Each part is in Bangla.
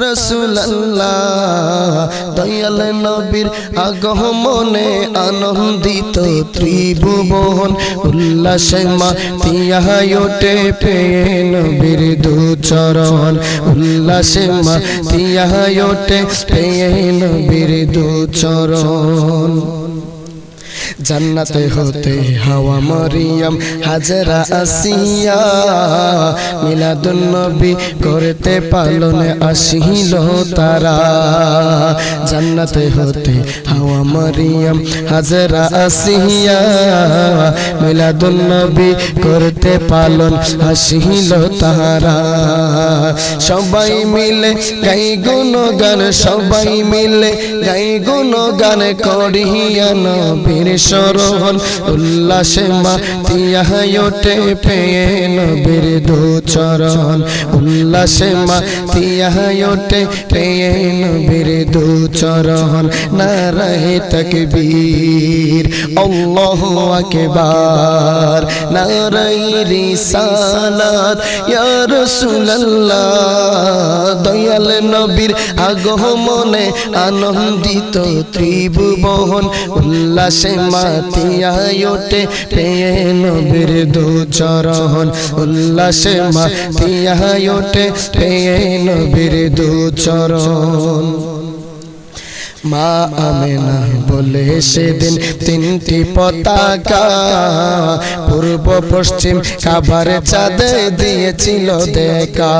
রাসূলুল্লাহ দয়াল নবীর আগমনে আনন্দিত ত্রিভুবন উল্লাসে মাতিয়া ওঠে পেয়ে নবীর দুচরণ উল্লাসে মাতিয়া ওঠে পেয়ে নবীর দুচরণ জান্নাতে হতে হাওয়া মরিয়ম হাজরা আসিয়া মিলাদুন নবী করতে পালনে আসিল তারা জান্নাতে হতে হাওয়া মরিয়ম হাজরা আসিয়া মিলাদুন নবী করতে পালন আসিল তারা সবাই মিলে গাই গুণগান সবাই মিলে গাই গুণগান করিয়া নবীর শরণ উল্লাসে মাতিয়া ওঠে পেয়ে নবীর দুচরণ উল্লাসে মাতিয়া ওঠে পেয়ে নবীর দুচরণ নারায়ে তাকবীর আল্লাহু আকবার নারায়ে রিসালাত ইয়া রাসূলুল্লাহ দয়াল নবীর আগমনে আনন্দিত ত্রিভুবন উল্লাসে মাতিয়া ওঠে পেয়ে নবীর দুচরণ উল্লাসে মাতিয়া ওঠে পেয়ে নবীর দুচরণ মা আমেনা বলে সেদিন তিনটি পতাকা পূর্ব পশ্চিম কাবার চাঁদে দিয়েছিল দেখা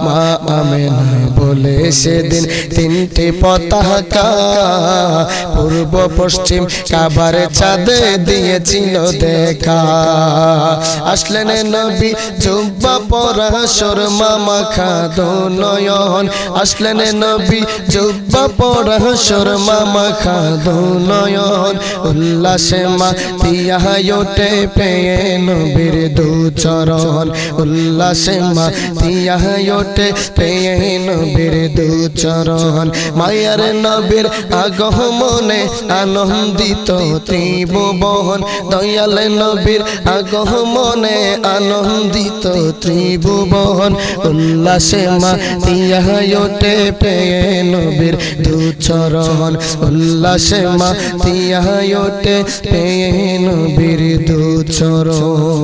মা আমেনা বলে সেদিন তিনটি পতাকা পূর্ব পশ্চিম কাবার চাঁদে দিয়েছিল দেখা আসলেন নবী জুব্বা পরা সুরমা মাখা দোনয়ন আসলেন নবী জুব্বা পরা সুরমা মাখা দোনয়ন উল্লাসে মাতিয়া ওঠে পেয়ে নবীর দুচরণ উল্লাসে মাতিয়া ওঠে পেয়ে নবীর দুচরণ মায়ার নবীর আগমনে আনন্দিত ত্রিভুবন দয়াল নবীর আগমনে আনন্দিত ত্রিভুবন উল্লাসে মাতিয়া ওঠে পেয়ে নবীর দুচরণ উল্লাসে মাতিয়া ওঠে পেয়ে নবীর দুচরণ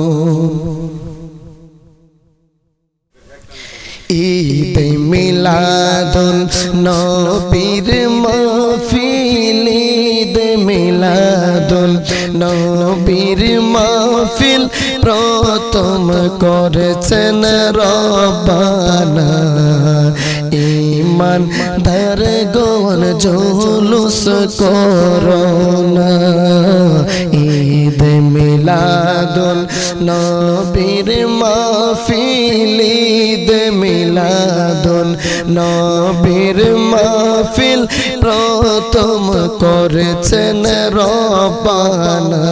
ঈদ মিলাদুন নবীর মাহফিল ঈদ মিলাদুন নবীর মাহফিল প্রথম করেছেন রব্বানা ঈমান ধার গণ জুলুস করোনা ঈদ মিলাদুন নবীর মাহফিল ঈদ মিলাদুন নবীর মাহফিল প্রথম করেছেন রব্বানা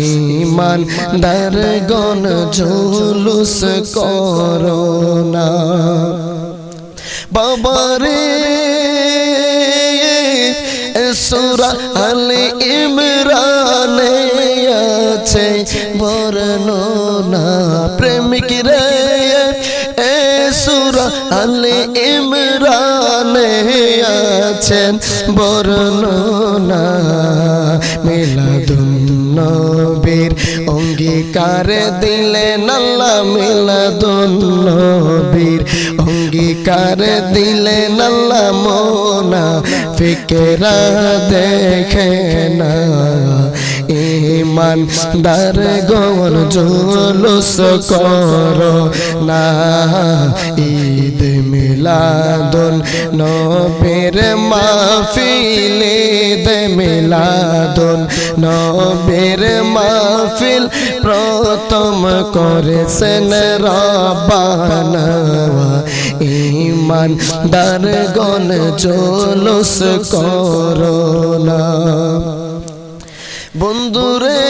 ঈমান ধার গণ জুলুস করোনা বাবারে সূরা আলে ইমরানে আছে বর্ণনা প্রেমিক রে সূরা আলে ইমরানে আছেন বর্ণনা মিলাদুন নবীর অঙ্গীকার দিলেন আল্লাহ মিলাদুন নবীর অঙ্গীকার দিলেন আল্লাহ মুনাফিকরা দেখে না ঈমান দার গণ জুলুস করো না ঈদ মিলাদুন নবীর মাহফিল ঈদ মিলাদুন নবীর মাহফিল প্রথম করেছেন রব্বানা ঈমান দার গণ জুলুস করো না বন্ধুরে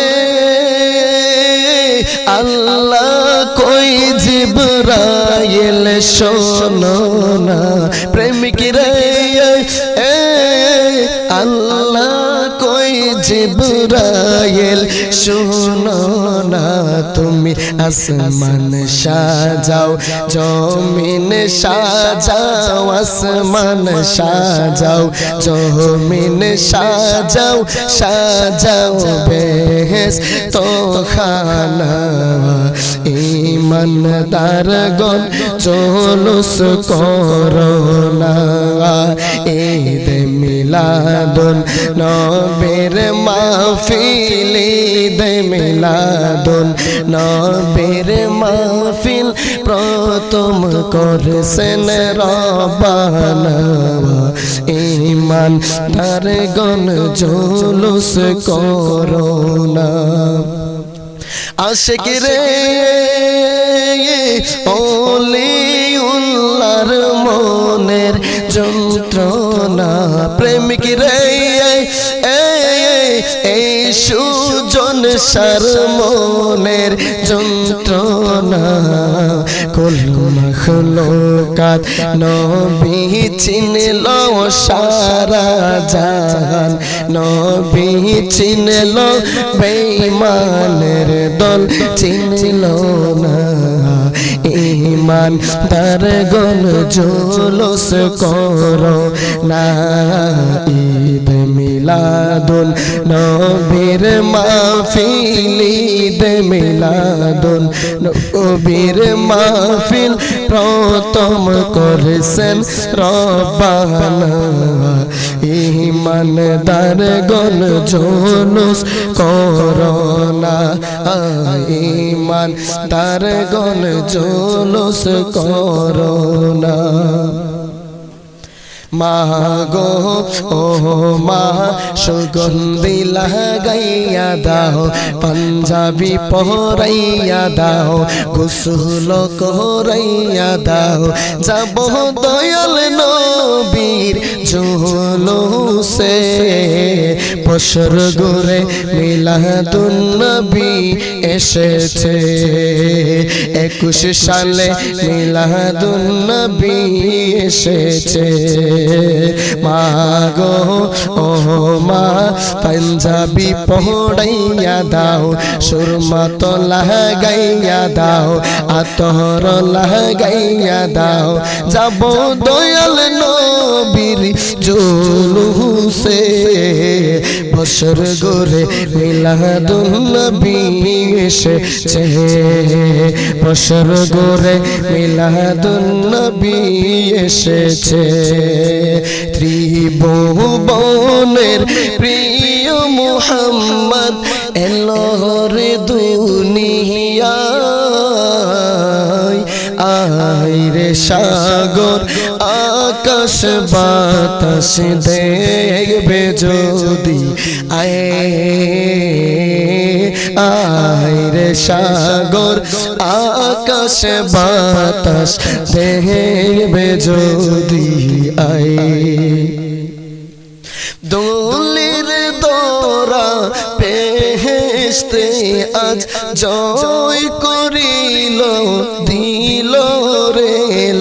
আল্লাহ কই জিবরাইল শোনো না প্রেমিক রে আল্লাহ কই জিবরাইল জিবরাইল শোনো না তুমি আসমান সাজাও জমিন সাজাও আসমান সাজাও জমিন সাজাও সাজাও বেহেশত খানা ইমানদারগণ জুলুস করোনা ঈদ মিলাদুন নবীর মাহফিল ঈদ মিলাদুন নবীর মাহফিল প্রথম করেছেন রব্বানা ইমানদারগণ জুলুস করোনা আশিক রে ওলিউল্লাহর মনের যন্ত্রণা প্রেমিক রে এই সুজন সার মনের যন্ত্রণা কুল মাখলুকাত নবী চিনল সারা জাহান নবী চিনল বেঈমানের দল চিনল না ইমানদারগণ জুলুস করো না ঈদ মিলাদুন নবীর মাহফিল ঈদ মিলাদুন নবীর মাহফিল প্রথম করেছেন রব্বানা ইমানদারগণ জুলুস করো না ইমানদারগণ জুলুস করো না মা গো ও মা সুগন্ধি লাগাইয়া দাও পাঞ্জাবি পরাইয়া দাও গোসল করাইয়া দাও যাব দয়াল নবীর জুলুসে বছর ঘুরে মিলাদুন নবী এসেছে 21 সালে মিলাদুন নবী এসেছে মা গো ও মা পাঞ্জাবি পড়াইয়া দাও সুরমা তো লাগাইয়া দাও আতর লাগাইয়া দাও যাব দয়াল নবীর জুলুসে বছর ঘুরে মিলাদুন নবী এসেছে বছর ঘুরে মিলাদুন নবী এসেছে ত্রিভুবনের প্রিয় মুহাম্মদ এলো রে দুনিয়ায় আয় রে সাগর আকাশ বাতাস দেখবে যদি আয় রে সাগর আকাশ বাতাস দেখবে যদি দোলের দোরা পেহেশতে আজ জয় করিল দিল রে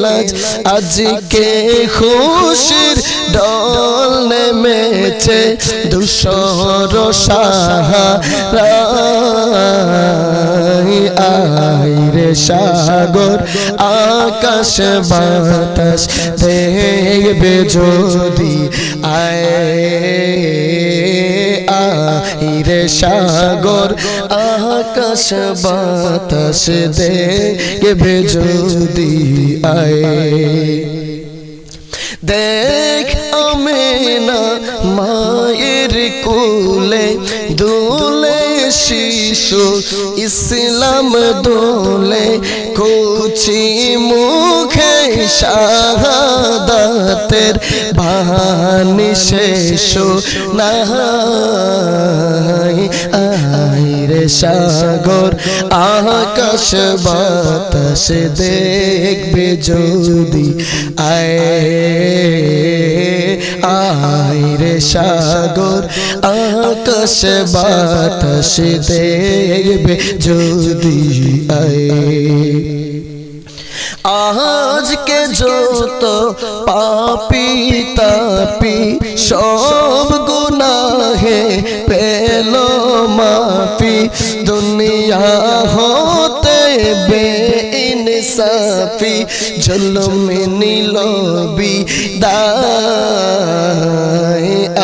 লাজ আজকে খুশির ডল নেমেছে ধূসর সাহারা আয় রে সাগর আকাশ বাতাস দেখবে যদি রে সাগর আকাশ বাতাস দেখবে যদি দেখ আমেনা মায়ের কোলে দোলে শিশু ইসলাম দোলে কুচি মুখে শাহাদাতের বাণী শেষ নাই আয় রে সাগর আকাশ বাতাস দেখবে যদি আয় রে সাগর আকাশ বাতাস দেখবে যদি আজকে যত পাপী তাপী সব গুনাহে পেল মাফি দুনিয়া হতে বেইনসাফি জুলুম নিল বিদায়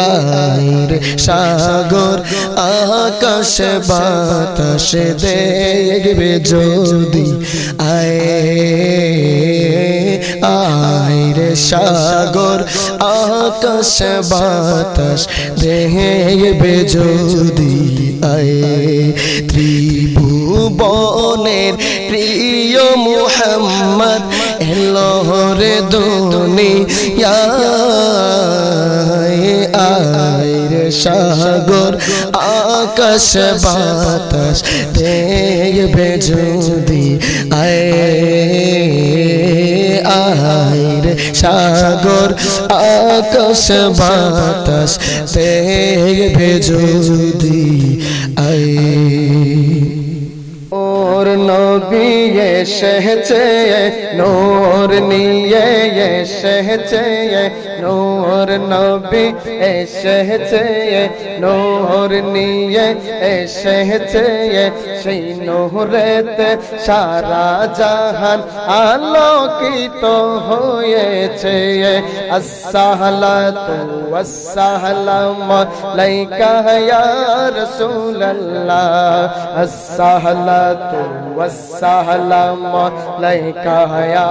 আইর সাগর আকাশ বাতাস দেখবে যদি আইর সাগর আকাশ বাতাস দেখবে যদি ত্রিভুবনের প্রিয় মুহাম্মদ এলো রে দুনিয়ায় আইর সাগর আকাশ বাতাস দেখবে যদি আইর সাগর আকাশ বাতাস দেখবে যদি ওর নবী এসেছে নূর নিয়ে এসেছে নূর নবী এসেছে নূর নিয়ে এসেছে সেই নূরেতে সারা জাহান আলোকিত হয়েছে আসসালাতু ওয়াসসালামু আলাইকা ইয়া রাসূলুল্লাহ আসসালাতু ওয়াসসালামু আলাইকা ইয়া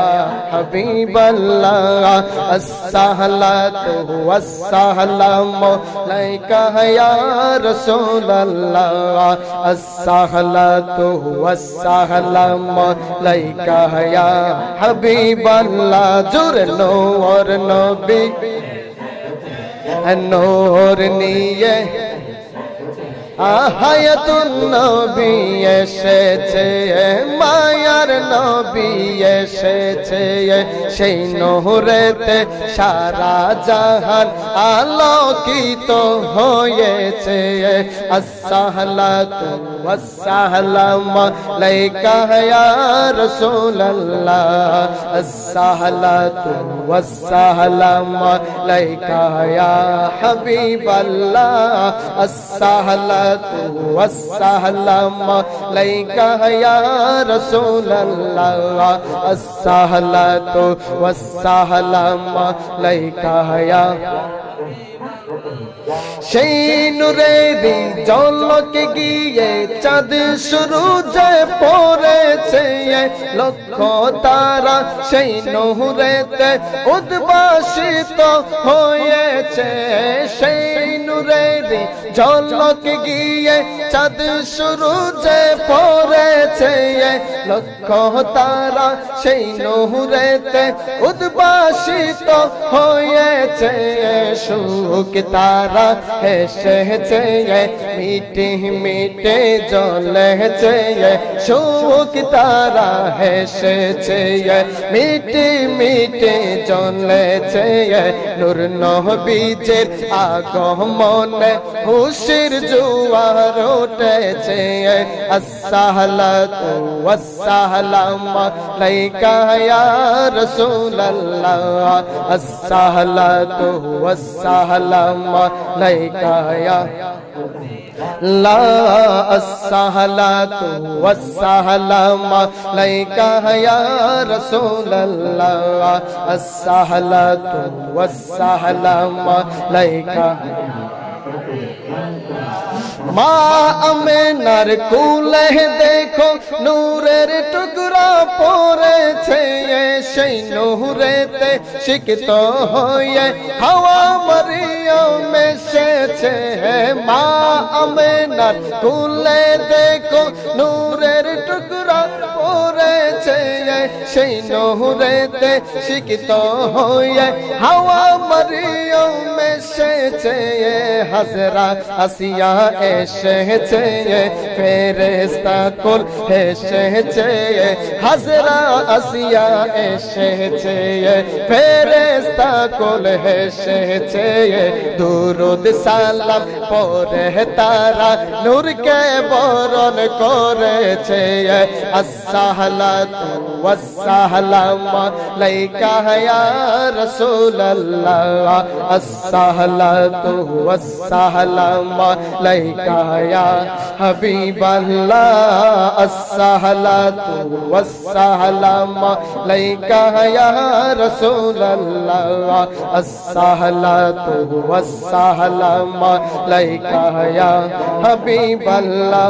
হাবিবাল্লাহ আসসালাতু ওয়াসসালামু আলাইকা ইয়া রাসূলুল্লাহ আসসালাতু ওয়াসসালামু আলাইকা ইয়া হাবিবাল্লাহ জোরে নূর নবী নূর নিয়ে আহায়াতুন নবী এসেছে মায়ার নবী এসেছে সেই নূরেতে সারা জাহান আলোকিত হয়েছে আসসালাতু ওয়াসসালামু আলাইকা ইয়া রাসূলুল্লাহ আসসালাতু ওয়াসসালামু আলাইকা ইয়া হাবিবাল্লাহ আসসালাতু والسلام عليك يا رسول الله الصلاة والسلام عليك يا সেই নূরেরই ঝলকে গিয়ে চাঁদ সূরজে পড়েছে লক্ষ তারা সেই নূরেতে উদ্ভাসিত হয়েছে সেই নূরেরই ঝলকে গিয়ে চাঁদ সূরজে পড়েছে লক্ষ তারা সেই নূরেতে উদ্ভাসিত হয়েছে সুখ তারা হেসেছে মিটে মিটে জ্বলেছে সুখ তারা হেসেছে মিটে মিটে জ্বলেছে নূর নবীজের আগমনে খুশির জোয়ার উঠেছে আসসালাতু ওয়াসসালামু আলাইকা ইয়া রাসূলুল্লাহ আসসালাতু ওয়াসসালামু আলাইকা ইয়া লা আসসালাতু ওয়াসসালামু আলাইকা ইয়া রাসূলুল্লাহ আসসালাতু ওয়াসসালামু আলাইকা মা আমেনার কুলে দেখো নূরের টুকরা পড়েছে সেই নূরেতে শিক্ষিত হয়ে হাওয়া মারিয়াম এসেছে মা আমেনার কুলে দেখো নূরের টুকরা পড়েছে সেই নূরেতে শিক্ষিত হয়ে হাওয়া মারিয়াম এসেছে হাজরা আসিয়া এসেছে ফেরেশতা কুল এসেছে হাজরা আসিয়া এসেছে ফেরেশতা কুল এসেছে দুরুদ সালাম পড়ে তারা নূরকে বরণ করেছে আসসালাতু ওয়াসসালামু আলাইকা ইয়া রাসূলুল্লাহ আসসালাতু والسلام عليك আলাইকা ইয়া হাবিবাল্লাহ আসসালাতু ওয়াসসালাম আলাইকা ইয়া রাসূলুল্লাহ আসসালাতু ওয়াসসালাম আলাইকা ইয়া হাবিবাল্লাহ